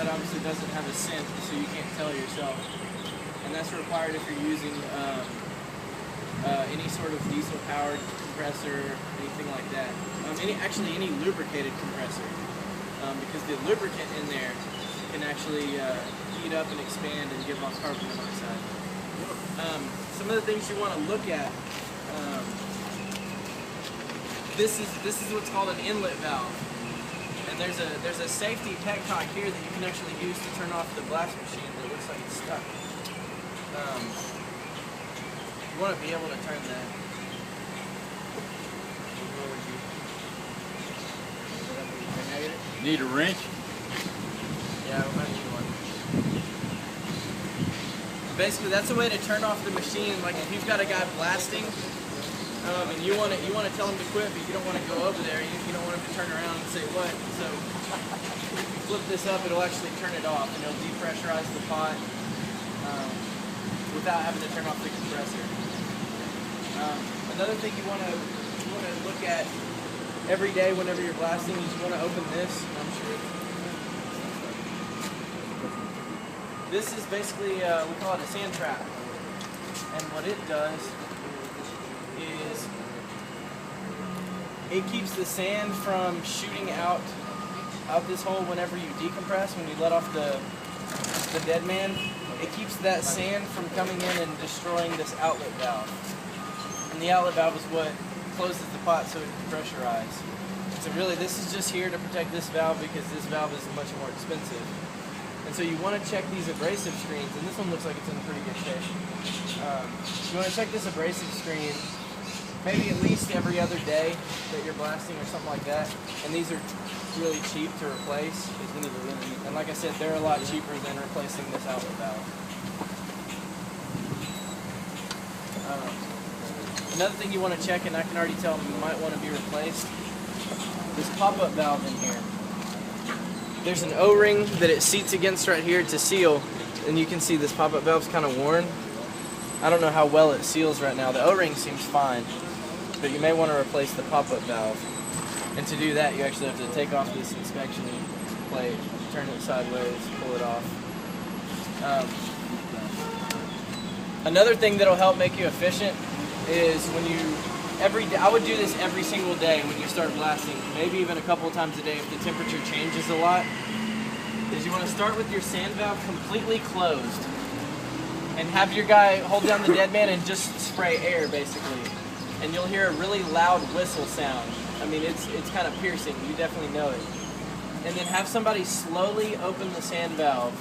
that obviously doesn't have a scent, so you can't tell yourself. And that's required if you're using any sort of diesel-powered compressor, anything like that. Actually, any lubricated compressor, because the lubricant in there can actually heat up and expand and give off carbon monoxide. Some of the things you want to look at. This is what's called an inlet valve, and there's a safety petcock here that you can actually use to turn off the blast machine that looks like it's stuck. You want to be able to turn that. Need a wrench? Yeah, we might need one. Basically, that's a way to turn off the machine. Like if you've got a guy blasting, and you want to tell him to quit, but you don't want to go over there. You don't want him to turn around and say what. So if you flip this up, it'll actually turn it off, and it'll depressurize the pot without having to turn off the compressor. Another thing you want to look at every day whenever you're blasting is you want to open this. I'm sure. This is basically we call it a sand trap, and what it does is it keeps the sand from shooting out this hole whenever you decompress. When you let off the dead man, it keeps that sand from coming in and destroying this outlet valve. And the outlet valve is what closes the pot so it can pressurize. So really, this is just here to protect this valve because this valve is much more expensive. And so you want to check these abrasive screens, and this one looks like it's in pretty good shape. You want to check this abrasive screen maybe at least every other day that you're blasting or something like that. And these are really cheap to replace. And like I said, they're a lot cheaper than replacing this outlet valve. Another thing you want to check, and I can already tell might want to be replaced, this pop-up valve in here. There's an O-ring that it seats against right here to seal, and you can see this pop-up valve's kind of worn. I don't know how well it seals right now. The O-ring seems fine, but you may want to replace the pop-up valve. And to do that, you actually have to take off this inspection plate, turn it sideways, pull it off. Another thing that'll help make you efficient is when you, I would do this every single day when you start blasting, maybe even a couple of times a day if the temperature changes a lot, is you want to start with your sand valve completely closed and have your guy hold down the dead man and just spray air basically. And you'll hear a really loud whistle sound. I mean, it's kind of piercing, you definitely know it. And then have somebody slowly open the sand valve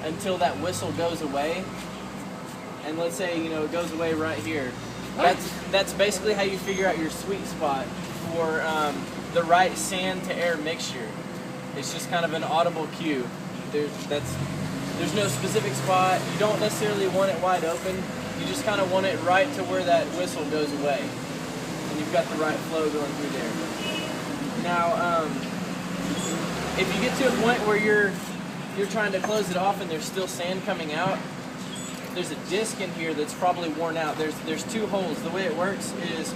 until that whistle goes away. And let's say, you know, it goes away right here. That's basically how you figure out your sweet spot for the right sand to air mixture. It's just kind of an audible cue. There's no specific spot. You don't necessarily want it wide open. You just kind of want it right to where that whistle goes away. And you've got the right flow going through there. Now, if you get to a point where you're trying to close it off and there's still sand coming out, there's a disc in here that's probably worn out. There's two holes. The way it works is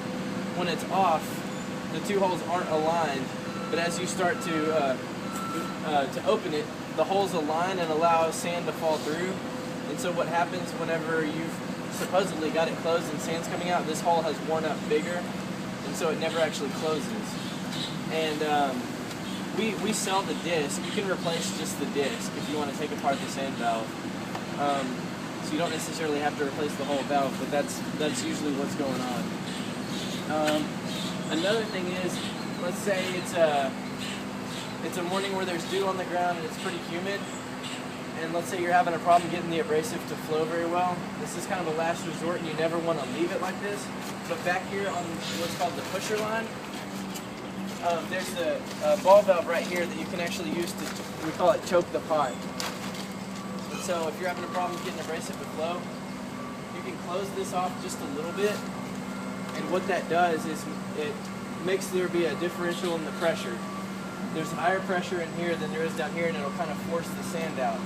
when it's off, the two holes aren't aligned, but as you start to open it, the holes align and allow sand to fall through. And so what happens whenever you've supposedly got it closed and sand's coming out, this hole has worn up bigger, and so it never actually closes. And we sell the disc. You can replace just the disc if you want to take apart the sand valve. So you don't necessarily have to replace the whole valve, but that's usually what's going on. Another thing is, let's say it's a morning where there's dew on the ground and it's pretty humid, and let's say you're having a problem getting the abrasive to flow very well. This is kind of a last resort, and you never want to leave it like this. But back here on what's called the pusher line, there's a ball valve right here that you can actually use to, we call it choke the pot. So if you're having a problem getting abrasive to flow, you can close this off just a little bit, and what that does is it makes there be a differential in the pressure. There's higher pressure in here than there is down here, and it'll kind of force the sand out.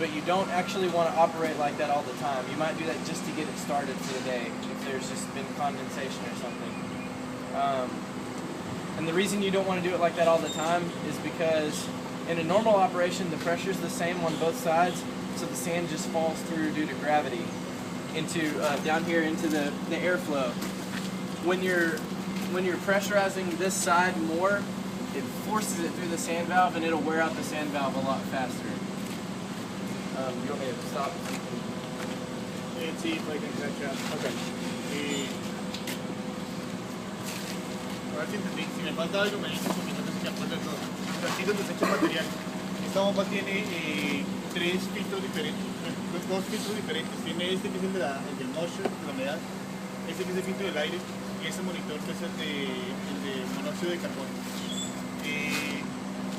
But you don't actually want to operate like that all the time. You might do that just to get it started for the day, if there's just been condensation or something. And the reason you don't want to do it like that all the time is because In a normal operation, the pressure is the same on both sides, so the sand just falls through due to gravity into down here into the airflow. When you're pressurizing this side more, it forces it through the sand valve, and it'll wear out the sand valve a lot faster. You want me to stop? Let's see if I can catch up. Okay. A ver si entendí. Si me falta algo, me dices porque no sé si me acuerdo de todo. Aquí donde se echa el material. Esta bomba tiene tres filtros diferentes, dos filtros diferentes. Tiene este que es el del moisture, de la humedad, este que es el filtro del aire y este monitor que es el de monóxido de carbono.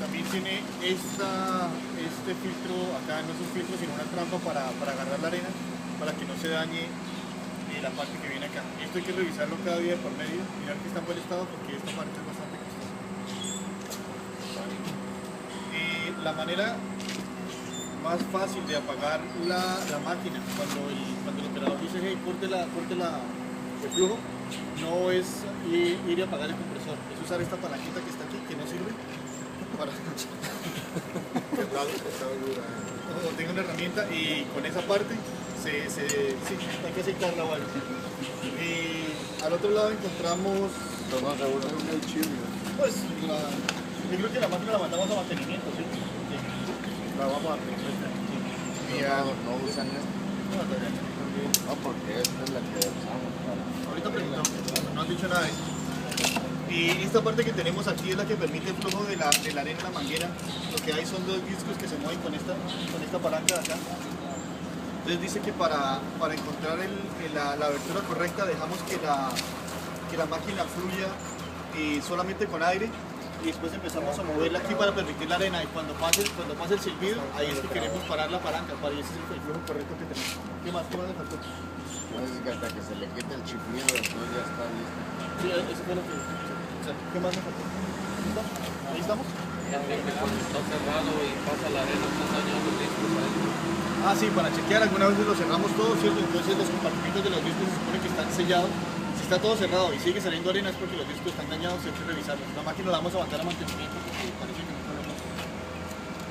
También tiene este filtro acá, no es un filtro sino una trampa para agarrar la arena para que no se dañe la parte que viene acá. Esto hay que revisarlo cada día por medio, mirar que está en buen estado porque esta parte es bastante costosa. La manera más fácil de apagar la máquina cuando el operador dice hey, corte el flujo, no es ir y apagar el compresor, es usar esta palanquita que está aquí, que no sirve para o tengo una herramienta y con esa parte sí, hay que aceitarla o algo. Y al otro lado encontramos pues yo creo que la máquina la mandamos a mantenimiento, ¿sí? La vamos a mantener. No usan esto. No, porque esta es la que usamos para... Ahorita preguntamos, no han dicho nada de eso. Y esta parte que tenemos aquí es la que permite el flujo de la arena en la manguera. Lo que hay son dos discos que se mueven con esta palanca de acá. Entonces dice que para encontrar la abertura correcta dejamos que la máquina fluya solamente con aire y después empezamos a moverla aquí para permitir la arena y cuando pase el silbido, ahí es que queremos parar la palanca, para ese es el flujo correcto que tenemos. ¿Qué más le faltó? No es que hasta que se le quite el chiflido después ya está listo. Sí, eso fue lo que... O sea, ¿qué más me faltó? ¿Listo? ¿Ahí estamos? Cuando está cerrado y pasa la arena, está dañando los discos adentro. Ah, sí, para chequear, algunas veces lo cerramos todo, ¿cierto? Entonces los compartimentos de los discos se supone que están sellados. Si está todo cerrado y sigue saliendo arena es porque los discos están dañados, hay que revisarlos. La máquina la vamos a mandar a mantenimiento porque parece que no lo hemos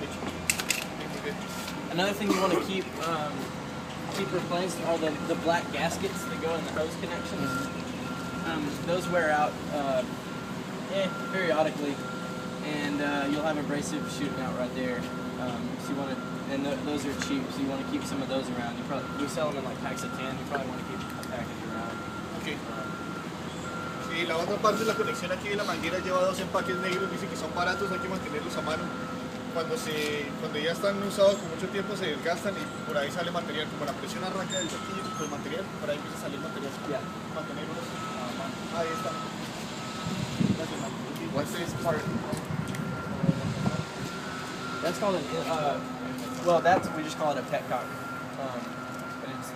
hecho. Another thing you want to keep replaced are the black gaskets that go in the hose connections. Those wear out periodically, and you'll have abrasive shooting out right there. So you want to, and those are cheap, so you want to keep some of those around. We sell them in like packs of 10. You probably want to keep a package around. Okay. Y la otra parte de la conexión aquí de la manguera lleva dos empaques negros, dice que son baratos, hay que mantenerlos a mano. Cuando ya están usados por mucho tiempo se desgastan y por ahí sale material, como la presión arranca del saquillo con el material, por ahí empieza a salir material. Yeah. Mantenerlos a mano. Ahí está. Gracias, man. What's this part? That's called an, well, we just call it a petcock.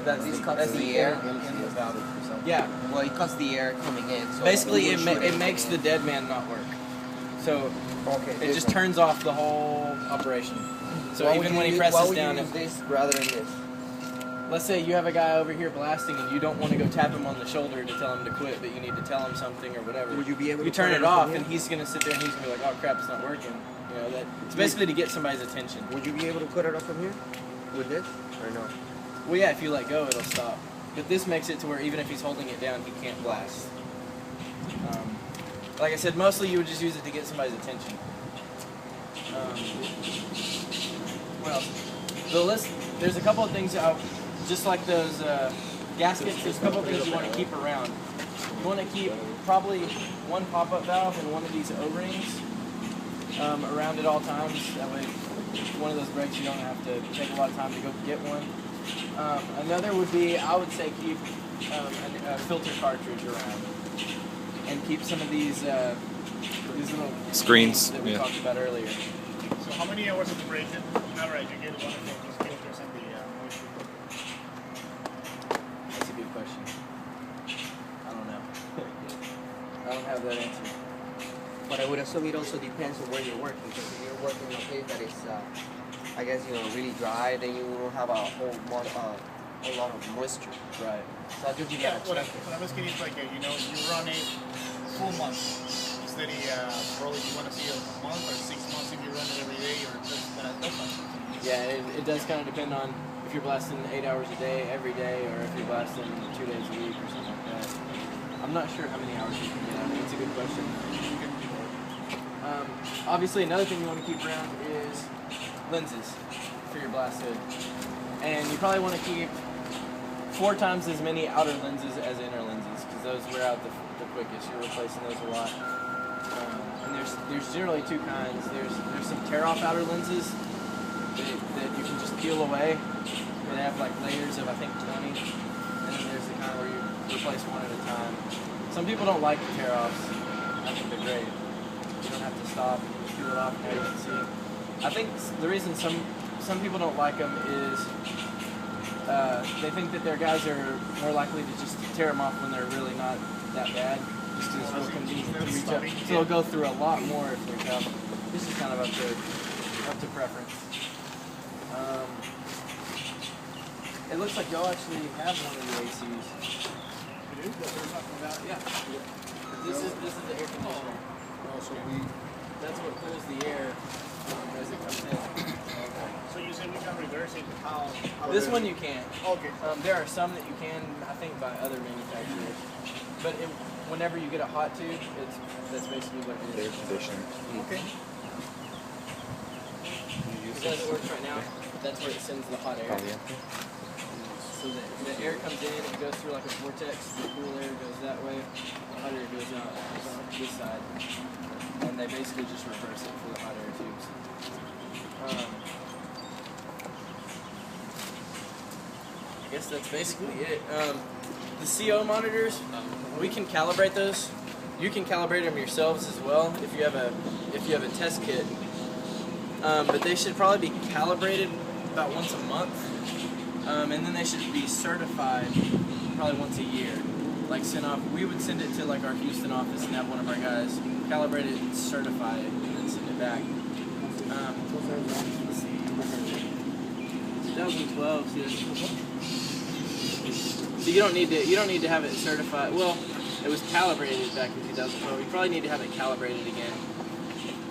That's the air in the valve. Yeah. Well, it cuts the air coming in. So basically, it makes the dead man not work. So it just turns off the whole operation. So even when he presses down, use this rather than this? Let's say you have a guy over here blasting and you don't want to go tap him on the shoulder to tell him to quit, but you need to tell him something or whatever. Would you be able to turn it off, and he's gonna sit there and he's gonna be like, "Oh crap, it's not working." You know that. It's basically to get somebody's attention. Would you be able to cut it off from here with this or no? Well, yeah, if you let go, it'll stop. But this makes it to where even if he's holding it down, he can't blast. Like I said, mostly you would just use it to get somebody's attention. There's a couple of things, just like those gaskets, there's a couple of things you want to keep around. You want to keep probably one pop-up valve and one of these O-rings around at all times. That way, if one of those breaks, you don't have to take a lot of time to go get one. Another would be, I would say, keep a filter cartridge around, and keep some of these little screens that we talked about earlier. So how many hours of operation on average you get one of these filters and the moisture? That's a good question. I don't know. I don't have that answer. But I would assume it also depends on where you're working. Because if you're working in a place that is, I guess, really dry, then you will have a whole lot of moisture. Right. So I think you Yeah, gotta check. what I'm asking is like, you run a full month. Instead of probably you want to see a month or 6 months if you're run it every day, or that's fine. Yeah, it does kind of depend on if you're blasting 8 hours a day, every day, or if you're blasting 2 days a week or something like that. I'm not sure how many hours you can get out of it. It's a good question. Obviously, another thing you want to keep around is lenses for your blast hood. And you probably want to keep 4 times as many outer lenses as inner lenses, because those wear out the quickest. You're replacing those a lot. And there's generally 2 kinds. There's some tear-off outer lenses that you can just peel away. They have like layers of, I think, 20. And then there's the kind where you replace one at a time. Some people don't like the tear-offs. I think they're great. You don't have to stop, peel it off, now you can see. I think the reason some people don't like them is they think that their guys are more likely to just tear them off when they're really not that bad, just because it's real convenient to reach up. So they'll go through a lot more if they're tough. This is kind of up to preference. It looks like y'all actually have one of the ACs. It is what we're talking about. Yeah. This is the air conditioner. Also, That's what cools the air as it comes in. So you said we can reverse it. How This one you can't. Okay. There are some that you can, I think, by other manufacturers. But whenever you get a hot tube, that's basically what it is. air conditioning. Okay. As it works right now, that's where it sends the hot air. So the air comes in, it goes through like a vortex, the cool air goes that way, the hot air goes out on this side. And they basically just reverse it for the hot air tubes. I guess that's basically it. The CO monitors, we can calibrate those. You can calibrate them yourselves as well if you have a test kit. But they should probably be calibrated about once a month, and then they should be certified probably once a year. Like sent off, we would send it to like our Houston office and have one of our guys calibrate it and certify it, and then send it back. Let's see, 2012. So you don't need to have it certified. Well, it was calibrated back in 2012. You probably need to have it calibrated again,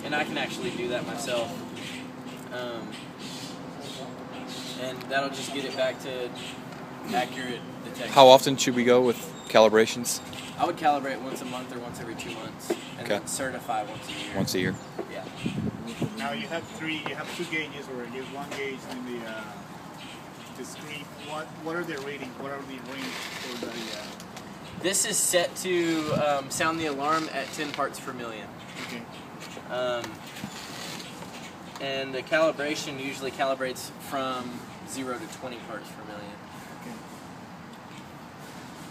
and I can actually do that myself. And that'll just get it back to accurate detection. How often should we go with calibrations? I would calibrate once a month or once every 2 months, and then certify once a year. Once a year. Yeah. Now you have 2 gauges, or you have 1 gauge in the screen. What are the ratings? What are the range for the? This is set to sound the alarm at 10 parts per million. Okay. And the calibration usually calibrates from 0 to 20 parts per million. Okay.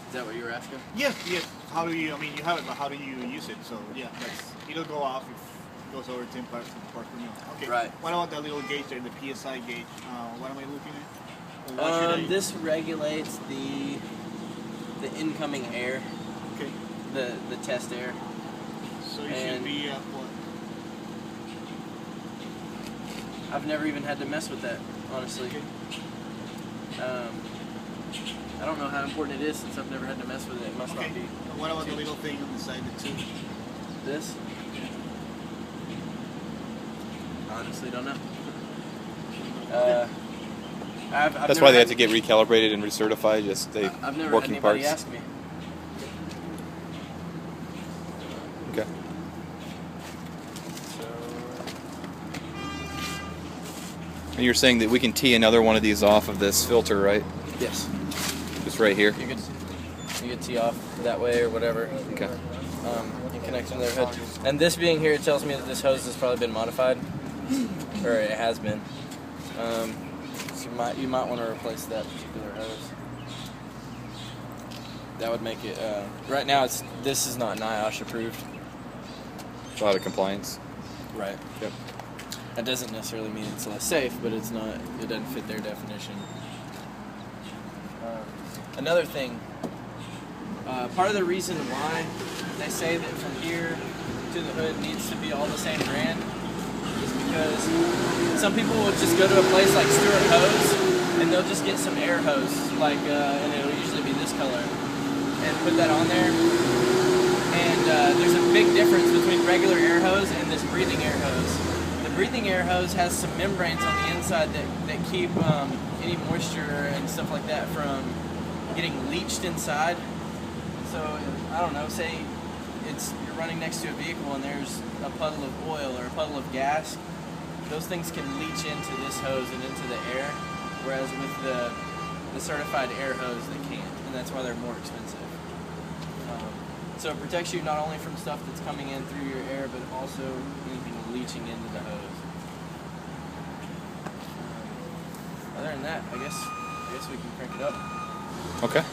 Is that what you were asking? Yes. How do you? I mean, you have it, but how do you use it? So yeah, it'll go off if it goes over 10 parts per million. Okay. Right. What about that little gauge there, the PSI gauge? What am I looking at? Or what should I- This regulates the incoming air, Okay. the test air. So you should be at what? I've never even had to mess with that, honestly. I don't know how important it is since I've never had to mess with it. It must Okay. not be. And what about the little thing on the side, the 2? This? Honestly, don't know. That's why they have to get recalibrated and recertified. Just they I've never working had anybody parts. ask me. Okay. And you're saying that we can tee another one of these off of this filter, right? Yes. Just right here. You could tee off that way or whatever. Okay. In connection to their hood. And this being here, it tells me that this hose has probably been modified, or it has been. So you might want to replace that particular hose. That would make it. Right now, this is not NIOSH approved. It's out of compliance. Right. Yep. That doesn't necessarily mean it's less safe, but it's not. It doesn't fit their definition. Another thing. Part of the reason why they say that from here to the hood needs to be all the same brand is because some people will just go to a place like Stewart Hose and they'll just get some air hose, like, and it'll usually be this color, and put that on there. And there's a big difference between regular air hose and this breathing air hose. The breathing air hose has some membranes on the inside that keep any moisture and stuff like that from getting leached inside. So I don't know, say you're running next to a vehicle and there's a puddle of oil or a puddle of gas, those things can leach into this hose and into the air, whereas with the certified air hose they can't, and that's why they're more expensive. So it protects you not only from stuff that's coming in through your air, but also anything leaching into the hose. Other than that, I guess we can crank it up. Okay.